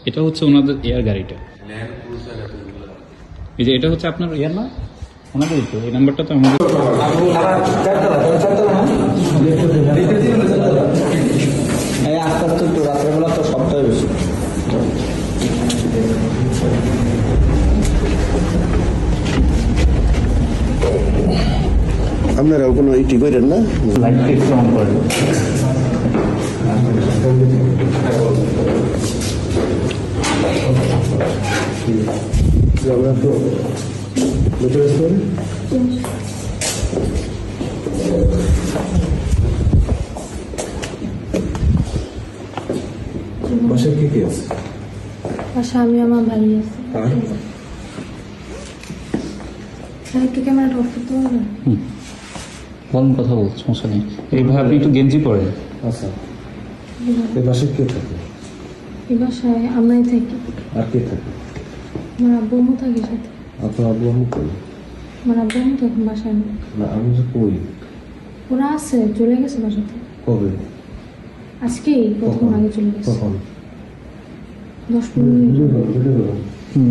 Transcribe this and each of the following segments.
এটা হচ্ছে ওনাদের এয়ার গাড়িটা, এই যে এটা হচ্ছে আপনার এয়ার না, ওনাদের তো এই নাম্বারটা তো আমাদের। আস্তে আস্তে একটু রাত্রেবেলা তো সবটাই বেশি। আপনারাও কোনো ইটি করেন না? লাইটটা একটু অন করেন। আমরা তো বেঁচে গেছি। বাসায় কে কে আছে? আমি আমার ভাই আছে। একটু ক্যামেরাটা অফ করতে পারবেন? বলুন, কথা বলতে সমস্যা নেই। এইভাবে আপনি একটু গেঞ্জি পরেন। আচ্ছা, এই বাসায় কে থাকে? এই বাসায় আমরাই থাকি। আর কে থাকে? আমার আব্বু আম্মু থাকে সাথে। আপনার আব্বু আম্মু কই? আমার আব্বু আম্মু তো এখন বাসায় নেই। না, আমি যে কই? ওরা আছে, চলে গেছে বাসাতে। কবে? আজকেই কতক্ষণ আগে চলে গেছে। কখন? 10-15 মিনিট।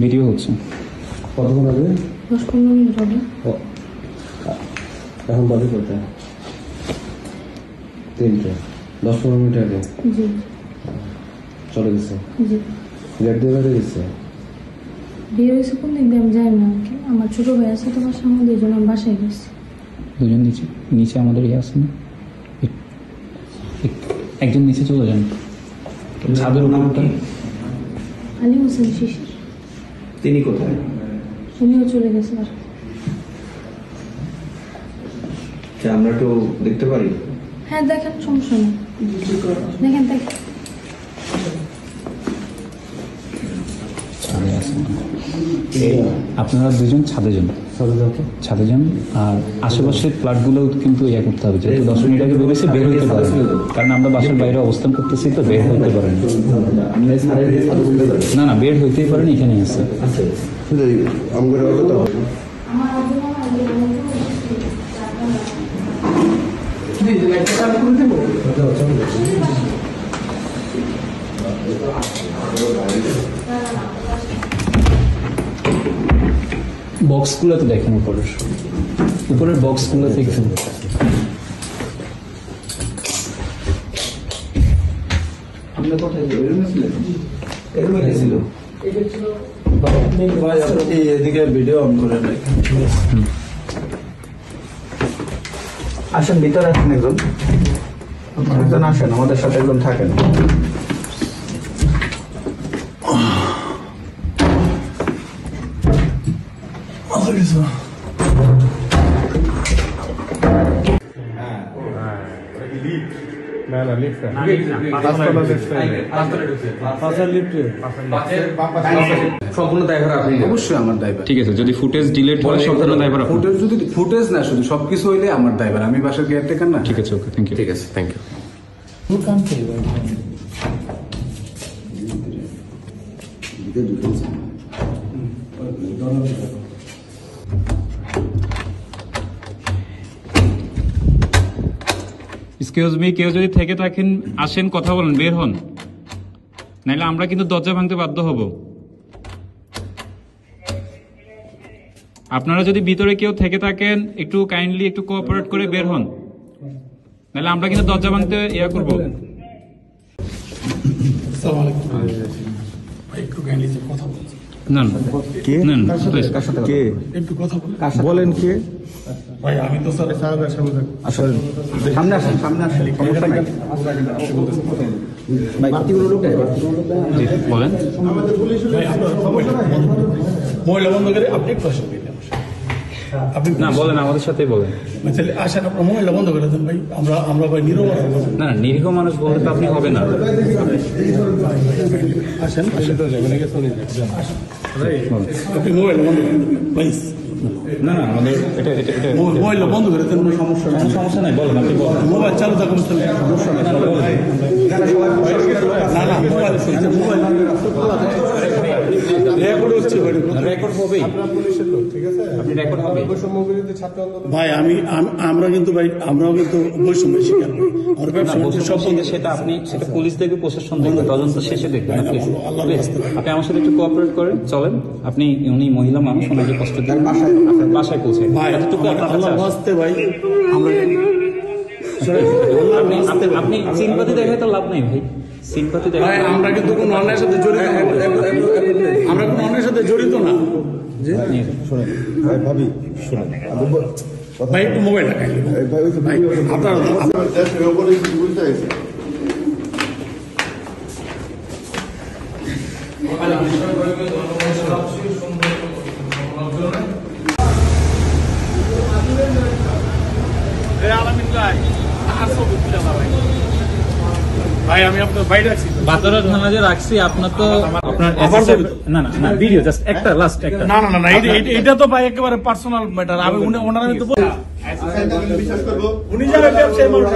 ভিডিও হচ্ছে। কতক্ষণ আগে? 10-15 মিনিট হবে। এখন বাজে কটা? 3টে। 10-15 মিনিট আগে জি চলে গেছে। জি। গেট দিয়ে বেড়ে গেছে। বিয়ে হয়েছে কোন দিন দিয়ে আমি যাই না। আমার ছোট ভাই আছে তো বাসার মধ্যে, এই জন্য আমি বাসায় গেছি। দুজন নিচে নিচে আমাদের ইয়ে আছে না, একজন নিচে চলে যান। ছাদের নামটা আলী হোসেন শিশির। তিনি কোথায়? উনিও চলে গেছে বাসা। আমরা একটু দেখতে পারি? হ্যাঁ দেখেন, সমস্যা নেই, দেখেন দেখেন। ছাদে আছে। আপনারা দুজন ছাদে যান, ছাদে যান। আর আশেপাশের ফ্ল্যাটগুলো কিন্তু ইয়ে করতে হবে, যেহেতু 10 মিনিট আগে বেরোছে, বের হইতে পারেন, কারণ আমরা বাসার বাইরে অবস্থান করতেছি, তো বের হইতে পারেন না। না, বের হইতেই পারেন, এখানেই আছে। আমার বক্সগুলো তো দেখেন, উপরের বক্সগুলো দেখেন। আমরা কোথায় ছিল? এদিকে ভিডিও অন করে নাই। আসেন, ভিতরে আসেন, একজন আসেন, আমাদের সাথে একজন থাকেন। সম্পূর্ণ দায়ভার আপনি। অবশ্যই আমার দায়ভার। ঠিক আছে, যদি ফুটেজ ডিলিট হয় সম্পূর্ণ দায়ভার আপনার। ফুটেজ যদি ফুটেজ না, শুধু সবকিছু হইলে আমার দায়ভার। আমি বাসার কেয়ারটেকার না। ঠিক আছে, ওকে, থ্যাংক ইউ। ঠিক আছে, থ্যাংক ইউ। এক্সকিউজ মি, কেউ যদি থেকে থাকেন আসেন, কথা বলেন, বের হন, নাহলে আমরা কিন্তু দরজা ভাঙতে বাধ্য হব। আপনারা যদি ভিতরে কেউ থেকে থাকেন, একটু কাইন্ডলি একটু কোঅপারেট করে বের হন, নাহলে আমরা কিন্তু দরজা ভাঙতে ইয়া করবো। না না, কে? না না, প্লিজ। কে? বলেন কে? আমি তো স্যার আসলে সামনে আসেন, সামনে আসেন, সমস্যা নাই। জি, বলেন। মহিলা বন্ধ করে আপনি একটু আসেন, আপনি না, বলেন, আমাদের সাথেই বলেন। আসেন, আপনার মহিলা বন্ধ করে দেন ভাই। আমরা ভাই নিরব না না, নিরীহ মানুষ বলতে তো আপনি হবে না। আসেন, আপনি মোবাইল বন্ধ করেন ভাই। না না আমাদের এটা এটা এটা মোবাইল বন্ধ করে দেন, কোনো সমস্যা নেই। কোনো সমস্যা নাই, বলেন আপনি বলেন। মোবাইল চালু থাকা অবস্থায় সমস্যা নেই। না না মোবাইল চলছে, মোবাইল রেকর্ড হচ্ছে, রেকর্ড হবেই, আপনি রেকর্ড হবে। ভাই আমরা কিন্তু ভাই আমরাও কিন্তু বৈষম্যের শিকার ভাই। আমার ব্যবসা সব বন্ধ। সেটা আপনি সেটা পুলিশ দেখবে, প্রশাসন দেখবে, তদন্ত শেষে দেখবেন। Please, আল্লাহ please, আপনি আমার সাথে একটু কোঅপারেট করেন, চলেন। আপনি উনি মহিলা মানুষ, ওনাকে কষ্ট দিন, বাসায় পৌঁছে ভাই এতটুকু আপনার কাছে আল্লাহ আসে। বাঁচতে ভাই আমরা আপনি সিম্পাথি দেখায় তো লাভ নেই ভাই, সিম্পাথি ভাই দেখায় আমরা কিন্তু কোনো অন্যায়ের সাথে জড়িত না। আমরা কোনো অন্যায়ের সাথে জড়িত না। ভাবি শোনেন ভাই একটু মোবাইল লাগাই ভাই আপনারা ভাই আমি আপনার বাইরে আছি। বাতরা থানা যে রাখছি, আপনার তো আপনার আবার SSF না না না ভিডিও জাস্ট একটা লাস্ট একটা না না না না এটা তো ভাই একেবারে পার্সোনাল ম্যাটার। আমি ওনার আমি তো উনি যারা ব্যবসায়ী মানুষ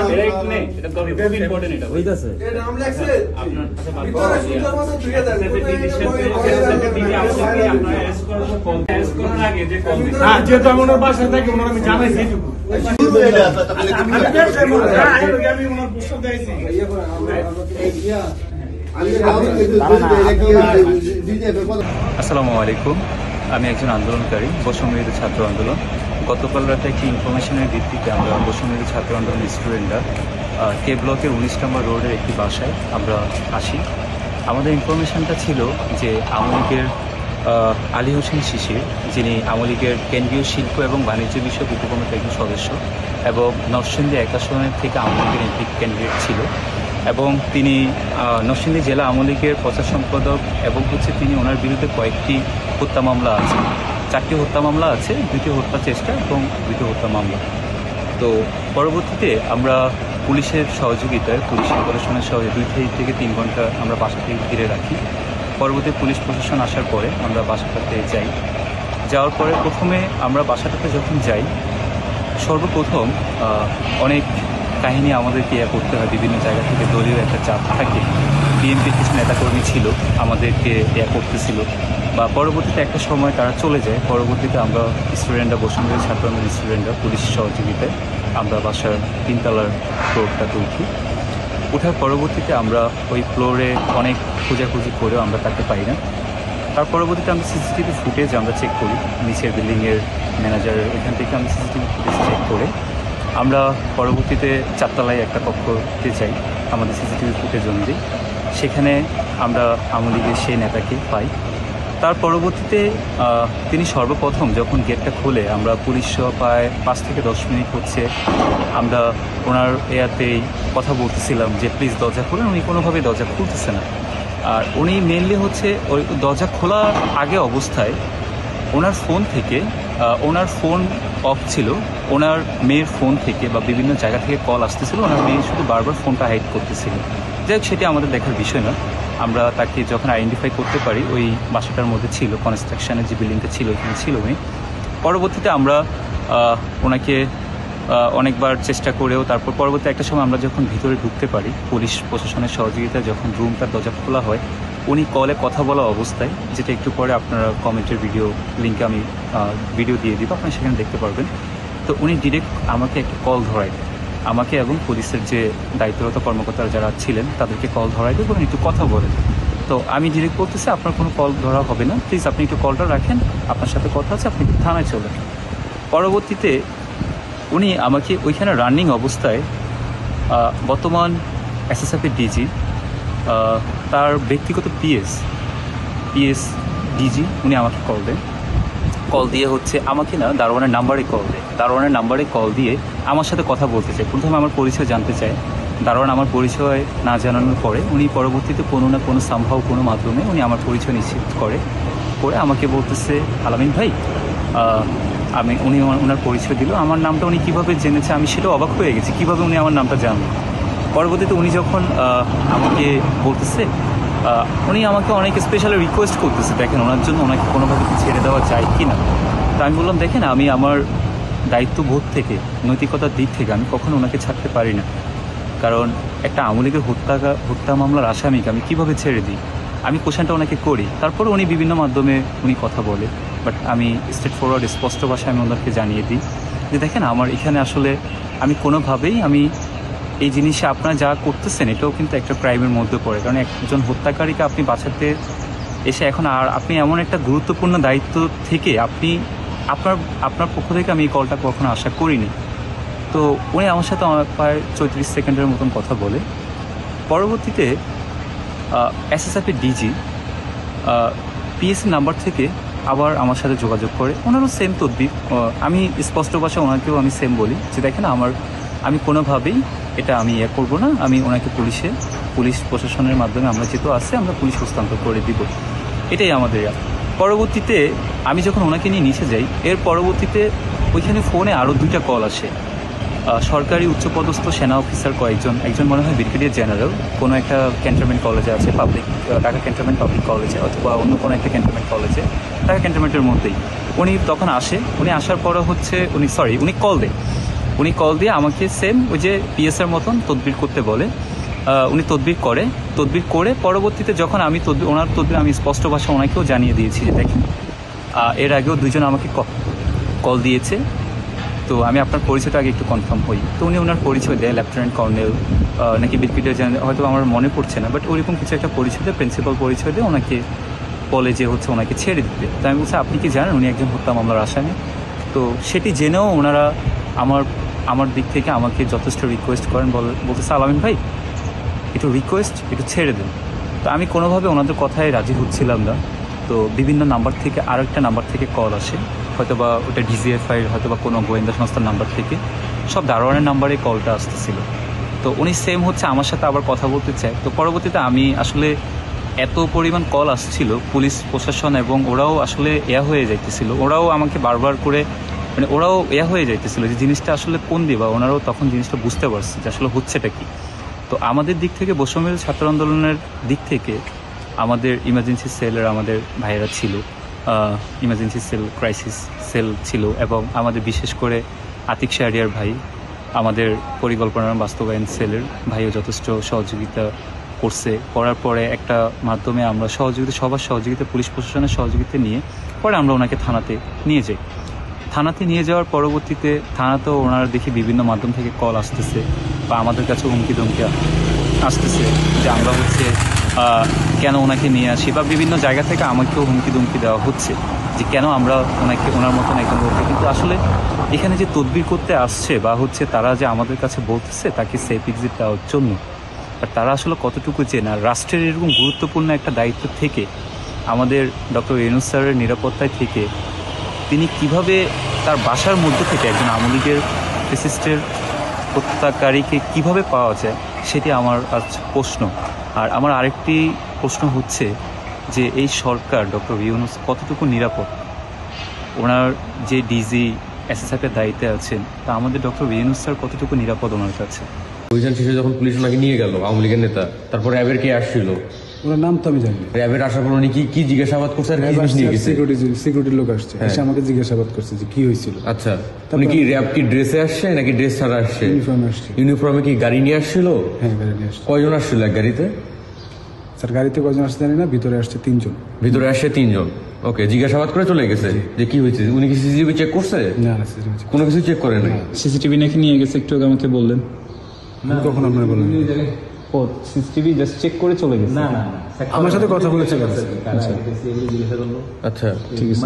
এটা তো খুব ইম্পর্টেন্ট, এটা হইতাছে হ্যাঁ যেহেতু আমি ওনার বাসায় থাকি, ওনার আমি জানাইছি এইটুকু। আমি ব্যবসায়ী মানুষ, আমি ওনার প্রস্তাব দিয়েছি। আসসালামু আলাইকুম, আমি একজন আন্দোলনকারী, বৈষম্যবিরোধী ছাত্র আন্দোলন। গতকাল রাতে একটি ইনফরমেশনের ভিত্তিতে আমরা বৈষম্যবিরোধী ছাত্র আন্দোলন স্টুডেন্টরা কে ব্লকের 19 নম্বর রোডের একটি বাসায় আমরা আসি। আমাদের ইনফরমেশনটা ছিল যে আওয়ামী লীগের আলী হোসেন শিশির, যিনি আওয়ামী লীগের কেন্দ্রীয় শিল্প এবং বাণিজ্য বিষয়ক উপকমিটির একজন সদস্য এবং নরসিংদী 1 আসনের থেকে আওয়ামী লীগের এমপি ক্যান্ডিডেট ছিল, এবং তিনি নরসিংদী জেলা আওয়ামী লীগের প্রচার সম্পাদক, এবং তিনি ওনার বিরুদ্ধে কয়েকটি হত্যা মামলা আছে, 4টি হত্যা মামলা আছে, 2টি হত্যা চেষ্টা এবং 2টি হত্যা মামলা। তো পরবর্তীতে আমরা পুলিশের সহযোগিতায়, পুলিশ প্রশাসনের সহযোগিতায় 2 থেকে 3 ঘন্টা আমরা বাসাতে ঘিরে রাখি। পরবর্তী পুলিশ প্রশাসন আসার পরে আমরা বাসাটাতে যাই। যাওয়ার পরে প্রথমে আমরা বাসাটাতে যখন যাই, সর্বপ্রথম অনেক কাহিনী আমাদেরকে করতে হয়, বিভিন্ন জায়গা থেকে দলীয় একটা চাপ থাকে। বিএনপির কিছু নেতাকর্মী ছিল, আমাদেরকে করতেছিল, বা পরবর্তীতে একটা সময় তারা চলে যায়। পরবর্তীতে আমরা স্টুডেন্টরা, বৈষম্যবিরোধী ছাত্র আন্দোলনের স্টুডেন্টরা পুলিশ সহযোগিতায় আমরা বাসার 3 তলার ফ্লোরটাতে উঠি। ওঠার পরবর্তীতে আমরা ওই ফ্লোরে অনেক খোঁজাখুঁজি করেও আমরা তাকে পাই না। তার পরবর্তীতে আমরা সিসিটিভি ফুটেজ আমরা চেক করি, নিচের বিল্ডিংয়ের ম্যানেজারের ওইখান থেকে আমরা সিসিটিভি ফুটেজ চেক করে আমরা পরবর্তীতে 4 তলায় একটা কক্ষতে যাই আমাদের সিসিটিভি ফুটেজ অনুযায়ী। সেখানে আমরা আওয়ামী লীগের সেই নেতাকে পাই। তার পরবর্তীতে তিনি সর্বপ্রথম যখন গেটটা খোলে, আমরা পুলিশ সহ প্রায় 5 থেকে 10 মিনিট হচ্ছে আমরা ওনার এয়াতেই কথা বলতেছিলাম যে প্লিজ দরজা খুলেন। উনি কোনোভাবেই দরজা খুলতেছে না। আর উনি মেনলি হচ্ছে ওই দরজা খোলার আগে অবস্থায় ওনার ফোন থেকে, ওনার ফোন অফ ছিল, ওনার মেয়ের ফোন থেকে বা বিভিন্ন জায়গা থেকে কল আসতেছিল, ওনার মেয়ে শুধু বারবার ফোনটা হাইড করতেছিল। যাই হোক, সেটি আমাদের দেখার বিষয় না। আমরা তাকে যখন আইডেন্টিফাই করতে পারি, ওই বাসাটার মধ্যে ছিল, কনস্ট্রাকশনের যে বিল্ডিংটা ছিল ওইখানে ছিল উনি। পরবর্তীতে আমরা ওনাকে অনেকবার চেষ্টা করেও, তারপর পরবর্তী একটা সময় আমরা যখন ভিতরে ঢুকতে পারি, পুলিশ প্রশাসনের সহযোগিতায় যখন রুমটার দরজা খোলা হয়, উনি কলে কথা বলা অবস্থায়, যেটা একটু পরে আপনারা কমেন্টের ভিডিও লিঙ্কে আমি ভিডিও দিয়ে দিব, আপনারা সেখানে দেখতে পারবেন। তো উনি ডিরেক্ট আমাকে একটা কল ধরায় দেয়, আমাকে এবং পুলিশের যে দায়িত্বরত কর্মকর্তারা যারা ছিলেন তাদেরকে কল ধরায় দেয় এবং একটু কথা বলেন। তো আমি ডিরেক্ট বলতেছি আপনার কোনো কল ধরা হবে না, প্লিজ আপনি একটু কলটা রাখেন, আপনার সাথে কথা আছে, আপনি একটু থানায় চলেন। পরবর্তীতে উনি আমাকে ওইখানে রানিং অবস্থায় বর্তমান এসএসএফের ডিজি, তার ব্যক্তিগত পিএস ডিজি, উনি আমাকে কল দেন। কল দিয়ে হচ্ছে আমাকে না, দারোয়ানের নাম্বারে কল দেয়। দারোয়ানের নাম্বারে কল দিয়ে আমার সাথে কথা বলতে চায়। প্রথমে আমার পরিচয় জানতে চায়। দারোয়ান আমার পরিচয় না জানানোর পরে উনি পরবর্তীতে কোনো না কোনো সম্ভব কোনো মাধ্যমে উনি আমার পরিচয় নিশ্চিত করে আমাকে বলতেছে, আলামিন ভাই, উনি ওনার পরিচয় দিল। আমার নামটা উনি কীভাবে জেনেছে আমি সেটা অবাক হয়ে গেছি, কীভাবে উনি আমার নামটা জানলো। পরবর্তীতে উনি যখন আমাকে বলতেছে, উনি আমাকে অনেক স্পেশালি রিকোয়েস্ট করতেছে, দেখেন ওনার জন্য ওনাকে কোনোভাবে ছেড়ে দেওয়া যায় কি না। তো আমি বললাম দেখেন আমি আমার দায়িত্ববোধ থেকে নৈতিকতার দিক থেকে আমি কখনো ওনাকে ছাড়তে পারি না, কারণ একটা আওয়ামী লীগের হত্যা মামলার আসামিকে আমি কীভাবে ছেড়ে দিই, আমি কোশ্চেনটা ওনাকে করি। তারপরে উনি বিভিন্ন মাধ্যমে উনি কথা বলে, বাট আমি স্ট্রেট ফরওয়ার্ড স্পষ্ট ভাষায় আমি ওনাকে জানিয়ে দিই যে দেখেন আমার এখানে আসলে আমি কোনোভাবেই আমি এই জিনিসে আপনারা যা করতেছেন এটাও কিন্তু একটা ক্রাইমের মধ্যে পড়ে, কারণ একজন হত্যাকারীকে আপনি বাঁচাতে এসে এখন আর আপনি এমন একটা গুরুত্বপূর্ণ দায়িত্ব থেকে আপনি আপনার পক্ষ থেকে আমি এই কলটা কখনো আশা করিনি। তো উনি আমার সাথে প্রায় 34 সেকেন্ডের মতন কথা বলে। পরবর্তীতে এসএসএফের ডিজি পিএসসি নাম্বার থেকে আবার আমার সাথে যোগাযোগ করে, ওনারও সেম তদবির। আমি স্পষ্ট ভাষায় ওনাকেও আমি সেম বলি যে দেখেন আমি কোনোভাবেই এটা আমি করবো না, আমি ওনাকে পুলিশ প্রশাসনের মাধ্যমে আমরা যেহেতু আছে আমরা পুলিশ হস্তান্তর করে দিব, এটাই আমাদের। পরবর্তীতে আমি যখন ওনাকে নিয়ে নিচে যাই, এর পরবর্তীতে ওইখানে ফোনে আরও 2টা কল আসে। সরকারি উচ্চপদস্থ সেনা অফিসার একজন মনে হয় ব্রিগেডিয়ার জেনারেল, কোনো একটা ক্যান্টনমেন্ট কলেজে আছে, ঢাকা ক্যান্টনমেন্ট পাবলিক কলেজে অথবা অন্য কোনো একটা ক্যান্টনমেন্ট কলেজে, ঢাকা ক্যান্টনমেন্টের মধ্যেই উনি তখন আসে। উনি আসার পরে হচ্ছে উনি কল দিয়ে আমাকে সেম ওই যে পিএসের মতন তদবির করতে বলে। উনি তদবির করে পরবর্তীতে যখন আমি ওনার তদবির আমি স্পষ্ট ভাষা ওনাকেও জানিয়ে দিয়েছি যে দেখেন এর আগেও 2জন আমাকে কল দিয়েছে, তো আমি আপনার পরিচয়টা আগে একটু কনফার্ম হই। তো উনি ওনার পরিচয় দেয়, লেফটেন্যান্ট কর্নেল নাকি ব্রিগেডিয়ার জেনারেল, হয়তো আমার মনে পড়ছে না, বাট ওইরকম কিছু একটা পরিচয় দেয়, প্রিন্সিপাল পরিচয় দিয়ে ওনাকে বলে যে হচ্ছে ওনাকে ছেড়ে দিতে। তো আমি বলছি আপনি কি জানেন উনি একজন হত্যা মামলার আসামি? তো সেটি জেনেও ওনারা আমার দিক থেকে আমাকে যথেষ্ট রিকোয়েস্ট করেন, বলতেছে আলামিন ভাই একটু একটু ছেড়ে দেন। তো আমি কোনোভাবে ওনাদের কথায় রাজি হচ্ছিলাম না। তো বিভিন্ন নাম্বার থেকে আরেকটা নাম্বার থেকে কল আসে, হয়তো বা ওটা ডিজিএফআইয়ের হয়তো বা কোনো গোয়েন্দা সংস্থার নাম্বার থেকে, সব দারোয়ানের নাম্বারে কলটা আসতেছিল। তো উনি সেম হচ্ছে আমার সাথে আবার কথা বলতে চায়। তো পরবর্তীতে আমি আসলে এত পরিমাণ কল আসছিল পুলিশ প্রশাসন, এবং ওরাও আসলে হয়ে যাইতেছিল, ওরাও আমাকে বারবার করে ওরাও হয়ে যাইতেছিল যে জিনিসটা আসলে কোন দিবা, ওনারাও তখন জিনিসটা বুঝতে পারছে যে আসলে হচ্ছেটা কি। তো আমাদের দিক থেকে বৈষম্য ছাত্র আন্দোলনের দিক থেকে আমাদের ইমার্জেন্সি সেলের আমাদের ভাইয়েরা ছিল, ইমার্জেন্সি সেল ক্রাইসিস সেল ছিল, এবং আমাদের বিশেষ করে আতিক শাহরিয়ার ভাই আমাদের পরিকল্পনার বাস্তবায়ন সেলের ভাইও যথেষ্ট সহযোগিতা করার পরে একটা মাধ্যমে আমরা সবার সহযোগিতা পুলিশ প্রশাসনের সহযোগিতা নিয়ে পরে আমরা ওনাকে থানাতে নিয়ে যাওয়ার পরবর্তীতে থানাতেও ওনারা দেখি বিভিন্ন মাধ্যম থেকে কল আসতেছে বা আমাদের কাছে হুমকি ধমকি আসতেছে যে আমরা হচ্ছে কেন ওনাকে নিয়ে আসি, বা বিভিন্ন জায়গা থেকে আমাকেও হুমকি ধমকি দেওয়া হচ্ছে যে কেন আমরা ওনার মতন একজন লোককে, কিন্তু আসলে এখানে যে তদবির করতে আসছে বা হচ্ছে তারা যে আমাদের কাছে বলতেছে তাকে সেফ এক্সিট দেওয়ার জন্য, আর তারা আসলে কতটুকু চেনা রাষ্ট্রের এরকম গুরুত্বপূর্ণ একটা দায়িত্ব থেকে আমাদের ডক্টর ইউনূস স্যারের নিরাপত্তায় থেকে তিনি কিভাবে তার বাসার মধ্যে থেকে একজন আওয়ামী লীগের ফ্যাসিস্টের হত্যাকারীকে কিভাবে পাওয়া যায়, সেটি আমার আজ প্রশ্ন। আর আমার আরেকটি প্রশ্ন হচ্ছে যে এই সরকার ডক্টর ইউনূস কতটুকু নিরাপদ, ওনার যে ডিজি এসএসএফের দায়িত্বে আছেন, তা আমাদের ডক্টর ইউনূস স্যার কতটুকু নিরাপদ ওনার কাছে? অভিযান শেষে যখন পুলিশ ওনাকে নিয়ে গেল আওয়ামী লীগের নেতা, তারপর র্যাবের কে আসছিল? ওনার নাম তো আমি জানি। র্যাবের আসার পর উনি কি জিজ্ঞাসাবাদ করছে আর কি জিনিস নিয়ে গেছে? সিকিউরিটির লোক আসছে, এসে আমাকে জিজ্ঞাসাবাদ করছে যে কি হয়েছিল। আচ্ছা, উনি কি র্যাব কি ড্রেসে আসছে নাকি ড্রেস ছাড়া আসছে? ইউনিফর্মে আসছে। ইউনিফর্মে কি গাড়ি নিয়ে আসছিল? হ্যাঁ, গাড়ি নিয়ে আসছে। কয়জন আসছিল এক গাড়িতে? স্যার গাড়িতে কয়জন আসছে জানি না, ভিতরে আসছে 3 জন। ভিতরে আসছে 3 জন। ওকে, জিজ্ঞাসাবাদ করে চলে গেছে যে কি হয়েছে? উনি কি সিসিটিভি চেক করছে? না, কোনো কিছু চেক করে নাই। সিসিটিভি নাকি নিয়ে গেছে, একটু আগে আমাকে বললেন। কখন আপনারা বলেন? ও সিসিটিভি জাস্ট চেক করে চলে গেছে? না, আমার সাথে কথা বলেছে। আচ্ছা, ঠিক আছে,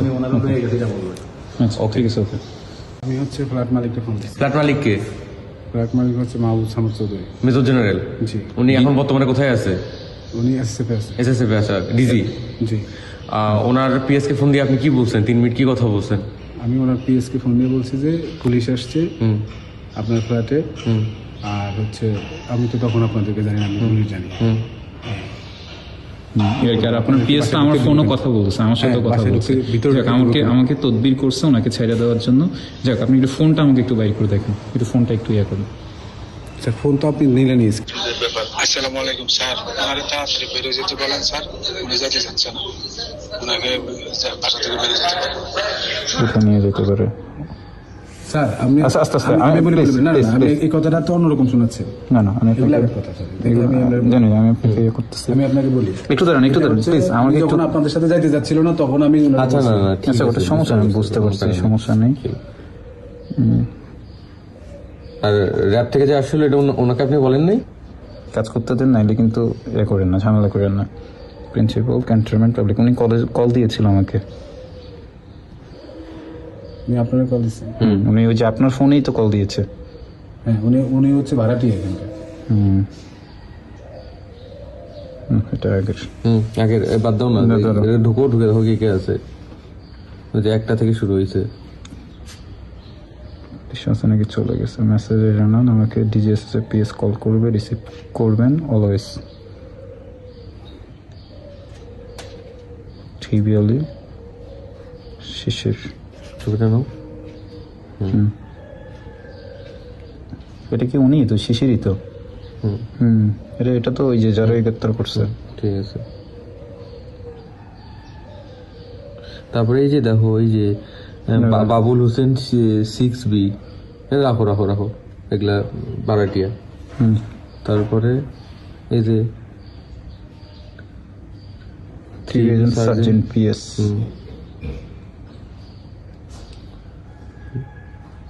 আচ্ছা ঠিক আছে, ওকে। আমি হচ্ছে ফ্ল্যাট মালিককে ফোন দিচ্ছি। ফ্ল্যাট মালিক কে? ফ্ল্যাট মালিক হচ্ছে মাহবুব সামর চৌধুরী, মেজর জেনারেল। জি। উনি এখন বর্তমানে কোথায় আছে? উনি এসএসএফে আছে। এসএসএফে আছে, ডিজি। জি। ওনার পিএস কে ফোন দিয়ে আপনি কি বলছেন? 3 মিনিট কি কথা বলছেন? আমি ওনার পিএসকে ফোন দিয়ে বলছি যে পুলিশ আসছে আপনার ফ্ল্যাটে, আর হচ্ছে আমি তো তখন আপনাদেরকে জানি না, আমি পুলিশ জানি। আর আপনার পিএসটা আমার ফোনও কথা বলছে, আমার সাথে কথা বলছে, আমাকে তদবির করছে ওনাকে ছেড়ে দেওয়ার জন্য। যাক, আপনি একটু ফোনটা আমাকে একটু বাইর করে দেখেন, একটু ফোনটা একটু করুন। স্যার ফোন তো আপনি নিলেন। আসসালামু আলাইকুম স্যার, ওনারে তাড়াতাড়ি বেরোয় যেতে বলেন স্যার, উনি যেতে চাচ্ছে না, ওনাকে কোথায় নিয়ে যেতে পারে? স্যার আপনি আচ্ছা, আস্তে আস্তে, আমি বলি please, না না, please, আমি please. এই কথাটা তো অন্যরকম শোনাচ্ছে। না না, আমি এগুলো আপনাকে এক কথা স্যার, দেখলে আমি আপনার- জানি, আমি আপনাকে ইয়ে করতেছি। আমি আপনাকে বলি একটু দাঁড়ান, একটু দাঁড়ান, হচ্ছে, প্লিজ আমি আমাকে একটু। যখন আপনাদের সাথে যাইতে যাচ্ছিল না তখন আমি ওনাকে আচ্ছা, না বলছি। না ঠিক আচ্ছা, আছে, ওটা সমস্যা নেই, বুঝতে পারছি, সমস্যা নেই। আর র্যাব থেকে যে আসলে এটা ওনাকে আপনি বলেন নাই? কাজ করতে দেন, নাইলে কিন্তু ইয়ে করেন না, ঝামেলা করেন না। প্রিন্সিপাল ক্যান্টনমেন্ট পাবলিক, উনি কল দিয়েছিল আমাকে। আমি আপনাকে কল দিচ্ছি। উনি ওই যে আপনার ফোনেই তো কল দিয়েছে। হ্যাঁ, উনি হচ্ছে ভাড়াটি এখানকার। এটা আগের। আগে বাদ দাও না, না, দাঁড়াও। এটা ঢুকে দেখো কে কে আছে। ওই যে 1টা থেকে শুরু হয়েছে। বিশ্বাস নাকি চলে গেছে, মেসেজে জানান আমাকে ডিজিএস পিএস কল করবে, রিসিভ করবেন অলওয়েজ। ট্রিভিয়ালি শিশির। ছবিটা নাও। এটা কি উনি তো? শিশিরই তো। এটা তো ওই যে যারা গ্রেপ্তার করছে। ঠিক আছে। তারপরে এই যে দেখো, এই যে বাবুল হোসেন 6B, রাখো রাখো রাখো, এগুলা বারাটিয়া। তারপরে এই যে সার্জেন্ট পিএস।